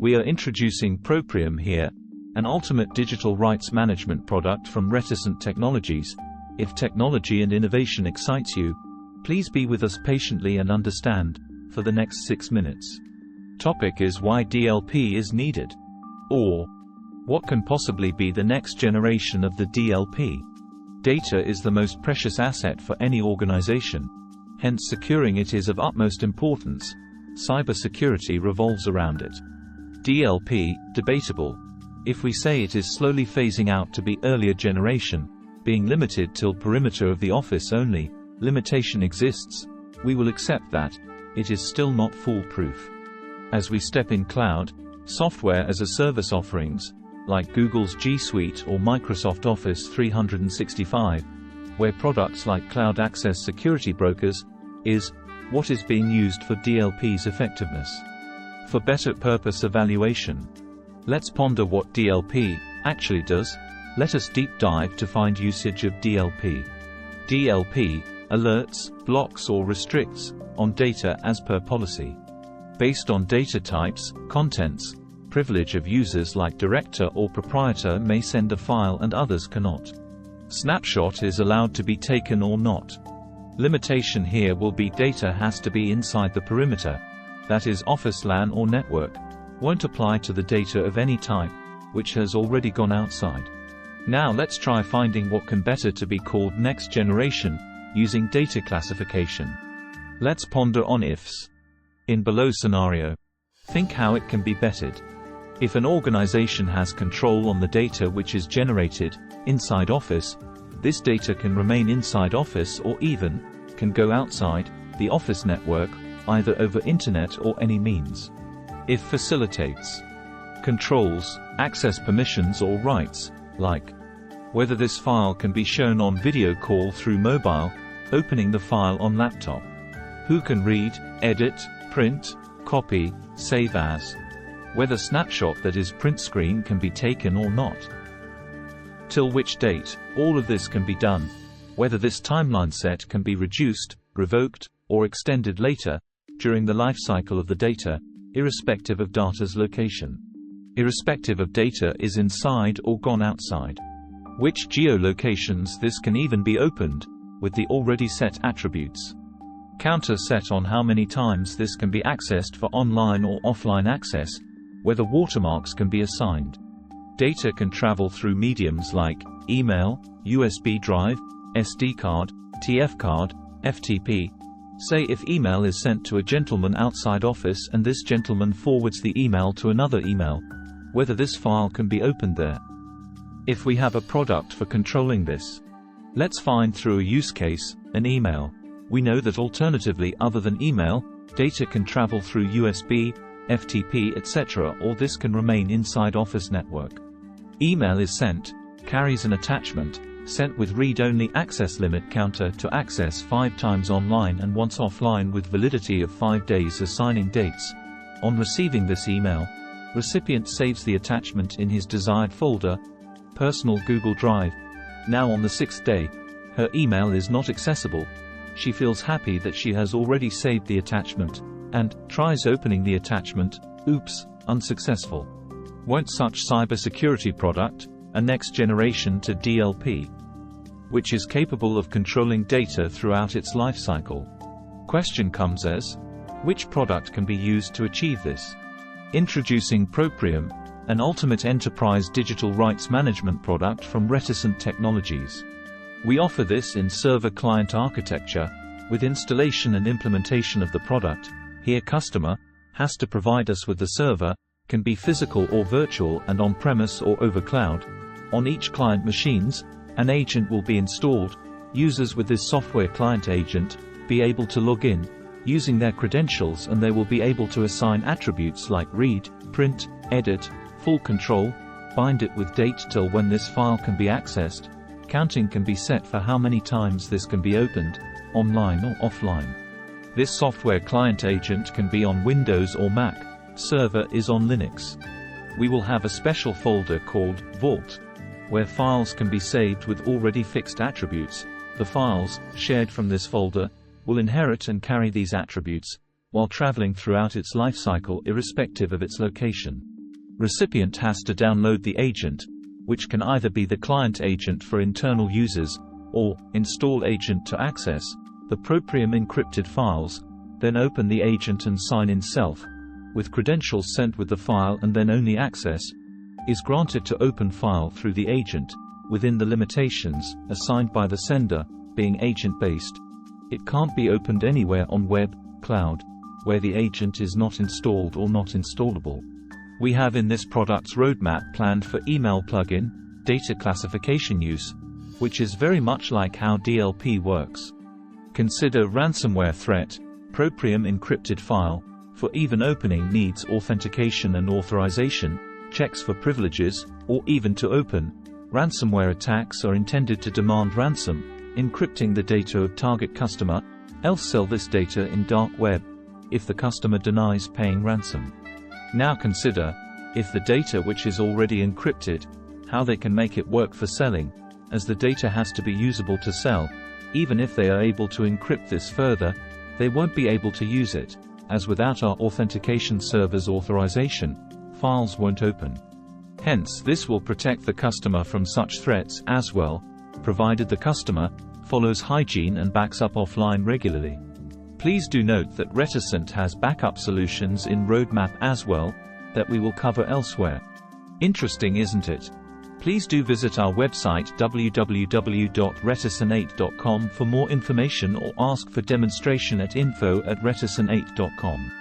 We are introducing Proprium here, an ultimate digital rights management product from Reticent Technologies. If technology and innovation excites you, please be with us patiently and understand, for the next 6 minutes. Topic is why DLP is needed. Or, what can possibly be the next generation of the DLP? Data is the most precious asset for any organization. Hence securing it is of utmost importance. Cybersecurity revolves around it. DLP, debatable. If we say it is slowly phasing out to be earlier generation, being limited till perimeter of the office only, limitation exists, we will accept that. It is still not foolproof. As we step in cloud, software as a service offerings, like Google's G Suite or Microsoft Office 365, where products like cloud access security brokers, is what is being used for DLP's effectiveness. For better purpose evaluation, let's ponder what DLP actually does. Let us deep dive to find usage of DLP. DLP alerts, blocks or restricts on data as per policy. Based on data types, contents, privilege of users like director or proprietor may send a file and others cannot. Snapshot is allowed to be taken or not. Limitation here will be data has to be inside the perimeter, that is office LAN or network, won't apply to the data of any type, which has already gone outside. Now let's try finding what can better to be called next generation, using data classification. Let's ponder on ifs. In below scenario, think how it can be bettered. If an organization has control on the data which is generated inside Office, this data can remain inside Office or even can go outside the Office network, either over internet or any means. If facilitates, controls, access permissions or rights, like whether this file can be shown on video call through mobile, opening the file on laptop, who can read, edit, print, copy, save as, whether snapshot that is print screen can be taken or not, till which date all of this can be done, whether this timeline set can be reduced, revoked, or extended later, during the life cycle of the data, irrespective of data's location. Irrespective of data is inside or gone outside. Which geolocations this can even be opened, with the already set attributes. Counter set on how many times this can be accessed for online or offline access, whether watermarks can be assigned. Data can travel through mediums like email, USB drive, SD card, TF card, FTP. Say if email is sent to a gentleman outside Office and this gentleman forwards the email to another email, whether this file can be opened there. If we have a product for controlling this, let's find through a use case, an email. We know that alternatively other than email, data can travel through USB, FTP etc. or this can remain inside Office network. Email is sent, carries an attachment, sent with read-only access limit counter to access 5 times online and once offline with validity of 5 days assigning dates. On receiving this email, recipient saves the attachment in his desired folder, personal Google Drive. Now on the 6th day, her email is not accessible. She feels happy that she has already saved the attachment, and tries opening the attachment, oops, unsuccessful. Won't such cybersecurity product, a next generation to DLP, which is capable of controlling data throughout its life cycle? Question comes as, which product can be used to achieve this? Introducing Proprium, an ultimate enterprise digital rights management product from Reticent Technologies. We offer this in server-client architecture, with installation and implementation of the product. Here customer has to provide us with the server, can be physical or virtual and on-premise or over cloud. On each client machines, an agent will be installed. Users with this software client agent be able to log in, using their credentials, and they will be able to assign attributes like read, print, edit, full control, bind it with date till when this file can be accessed. Counting can be set for how many times this can be opened, online or offline. This software client agent can be on Windows or Mac. Server is on Linux. We will have a special folder called Vault, where files can be saved with already fixed attributes. The files, shared from this folder, will inherit and carry these attributes, while traveling throughout its lifecycle irrespective of its location. Recipient has to download the agent, which can either be the client agent for internal users, or install agent to access the Proprium encrypted files, then open the agent and sign in self, with credentials sent with the file, and then only access is granted to open file through the agent, within the limitations assigned by the sender, being agent-based. It can't be opened anywhere on web, cloud, where the agent is not installed or not installable. We have in this product's roadmap planned for email plugin, data classification use, which is very much like how DLP works. Consider ransomware threat. Proprium encrypted file, for even opening needs authentication and authorization, checks for privileges, or even to open. Ransomware attacks are intended to demand ransom, encrypting the data of target customer, else sell this data in dark web, if the customer denies paying ransom. Now consider, if the data which is already encrypted, how they can make it work for selling, as the data has to be usable to sell. Even if they are able to encrypt this further, they won't be able to use it, as without our authentication server's authorization, files won't open. Hence, this will protect the customer from such threats as well, provided the customer follows hygiene and backs up offline regularly. Please do note that Reticent has backup solutions in roadmap as well, that we will cover elsewhere. Interesting, isn't it? Please do visit our website www.reticent8.com for more information, or ask for demonstration at info@reticent8.com.